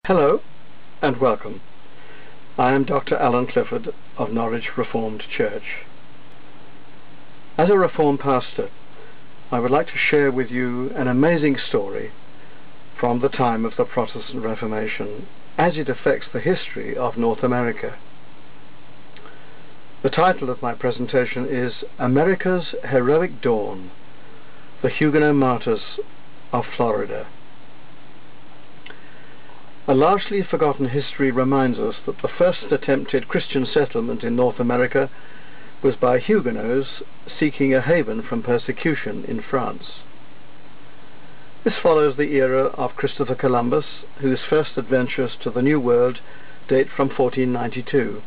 Hello and welcome. I am Dr. Alan Clifford of Norwich Reformed Church. As a Reformed pastor, I would like to share with you an amazing story from the time of the Protestant Reformation as it affects the history of North America. The title of my presentation is America's Heroic Dawn, the Huguenot Martyrs of Florida. A largely forgotten history reminds us that the first attempted Christian settlement in North America was by Huguenots seeking a haven from persecution in France. This follows the era of Christopher Columbus, whose first adventures to the New World date from 1492,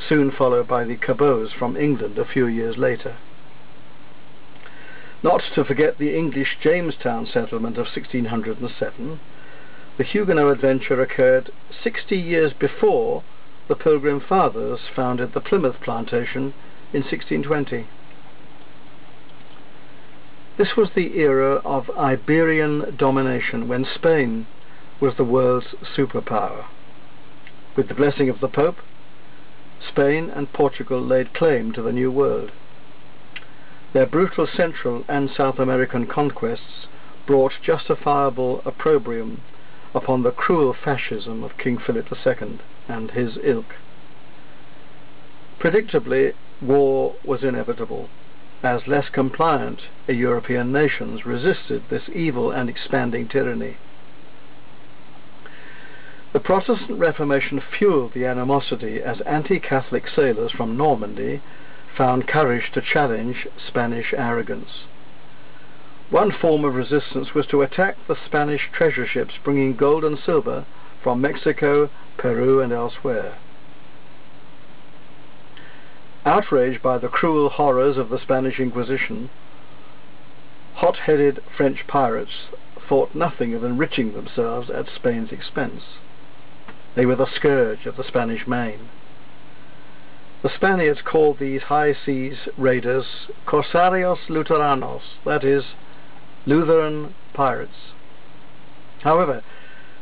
soon followed by the Cabots from England a few years later. Not to forget the English Jamestown settlement of 1607, the Huguenot adventure occurred 60 years before the Pilgrim Fathers founded the Plymouth plantation in 1620. This was the era of Iberian domination, when Spain was the world's superpower. With the blessing of the Pope, Spain and Portugal laid claim to the New World. Their brutal Central and South American conquests brought justifiable opprobrium upon the cruel fascism of King Philip II and his ilk. Predictably, war was inevitable, as less compliant European nations resisted this evil and expanding tyranny. The Protestant Reformation fueled the animosity as anti-Catholic sailors from Normandy found courage to challenge Spanish arrogance. One form of resistance was to attack the Spanish treasure ships bringing gold and silver from Mexico, Peru, and elsewhere. Outraged by the cruel horrors of the Spanish Inquisition, hot-headed French pirates thought nothing of enriching themselves at Spain's expense. They were the scourge of the Spanish Main. The Spaniards called these high seas raiders Corsarios Luteranos, that is, Lutheran pirates. However,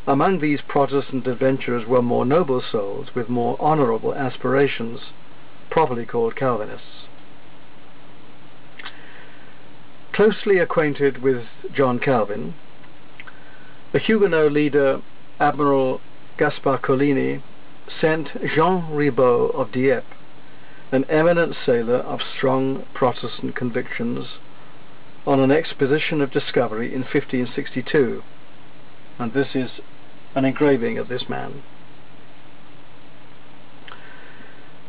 among these Protestant adventurers were more noble souls with more honourable aspirations, properly called Calvinists. Closely acquainted with John Calvin, the Huguenot leader Admiral Gaspar Coligny sent Jean Ribaut of Dieppe, an eminent sailor of strong Protestant convictions, on an expedition of discovery in 1562, and this is an engraving of this man.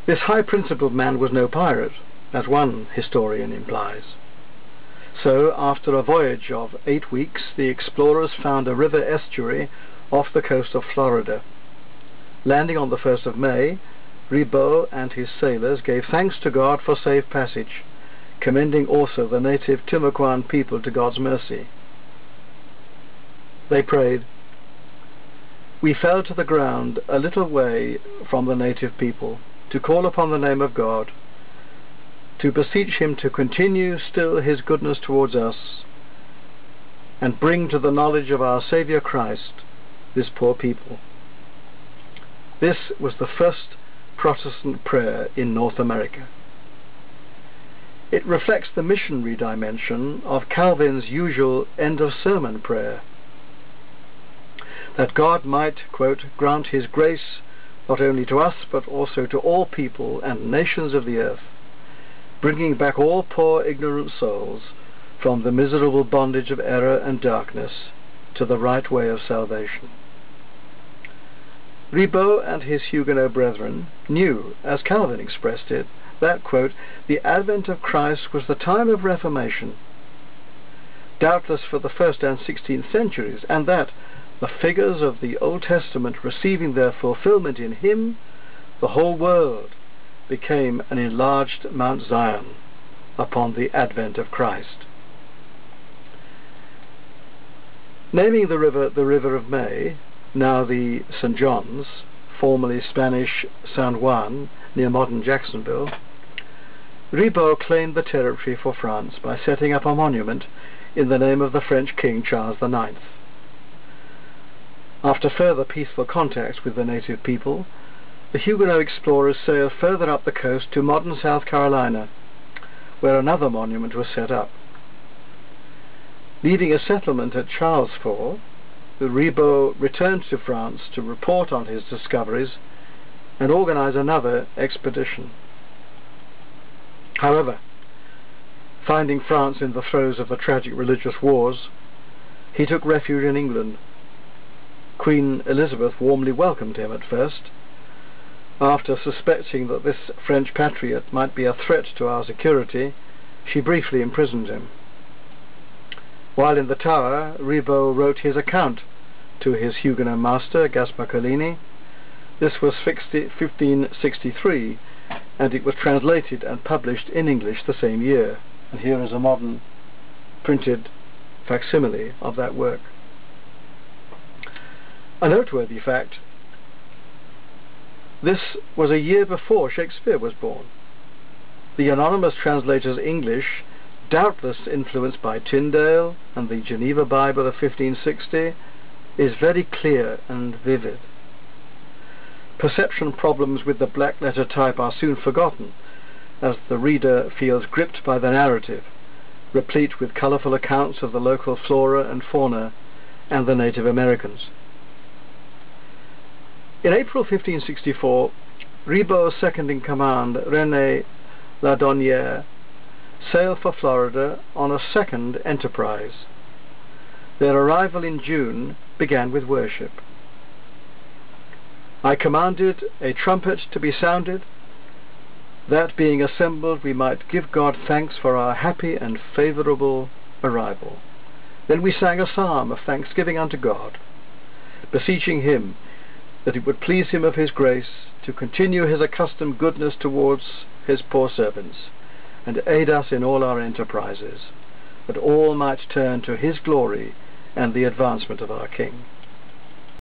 This high-principled man was no pirate, as one historian implies. So, after a voyage of 8 weeks, the explorers found a river estuary off the coast of Florida. Landing on the 1st of May, Ribaut and his sailors gave thanks to God for safe passage, commending also the native Timucuan people to God's mercy. They prayed, "We fell to the ground a little way from the native people, to call upon the name of God, to beseech him to continue still his goodness towards us, and bring to the knowledge of our Saviour Christ this poor people." This was the first Protestant prayer in North America. It reflects the missionary dimension of Calvin's usual end-of-sermon prayer, that God might, quote, grant his grace not only to us but also to all people and nations of the earth, bringing back all poor ignorant souls from the miserable bondage of error and darkness to the right way of salvation. Ribaut and his Huguenot brethren knew, as Calvin expressed it, that, quote, the advent of Christ was the time of Reformation, doubtless for the 1st and 16th centuries, and that, the figures of the Old Testament receiving their fulfillment in him, the whole world became an enlarged Mount Zion upon the advent of Christ. Naming the River of May, now the St. John's, formerly Spanish San Juan, near modern Jacksonville, Ribaut claimed the territory for France by setting up a monument in the name of the French King Charles IX. After further peaceful contacts with the native people, the Huguenot explorers sailed further up the coast to modern South Carolina, where another monument was set up. Leaving a settlement at Charlesfort, Ribot returned to France to report on his discoveries and organize another expedition. However, finding France in the throes of the tragic religious wars, he took refuge in England. Queen Elizabeth warmly welcomed him at first. After suspecting that this French patriot might be a threat to our security, she briefly imprisoned him. While in the Tower, Ribot wrote his account to his Huguenot master, Gaspar Coligny. This was 1563, and it was translated and published in English the same year. And here is a modern printed facsimile of that work. A noteworthy fact: this was a year before Shakespeare was born. The anonymous translator's English, doubtless influenced by Tyndale and the Geneva Bible of 1560, is very clear and vivid. Perception problems with the black letter type are soon forgotten, as the reader feels gripped by the narrative, replete with colourful accounts of the local flora and fauna and the Native Americans. In April 1564, Ribot's second-in-command, René Ladonnière, sailed for Florida on a second enterprise. Their arrival in June began with worship. I commanded a trumpet to be sounded, that being assembled we might give God thanks for our happy and favourable arrival. Then we sang a psalm of thanksgiving unto God, beseeching him that it would please him of his grace to continue his accustomed goodness towards his poor servants, and aid us in all our enterprises, that all might turn to his glory and the advancement of our King.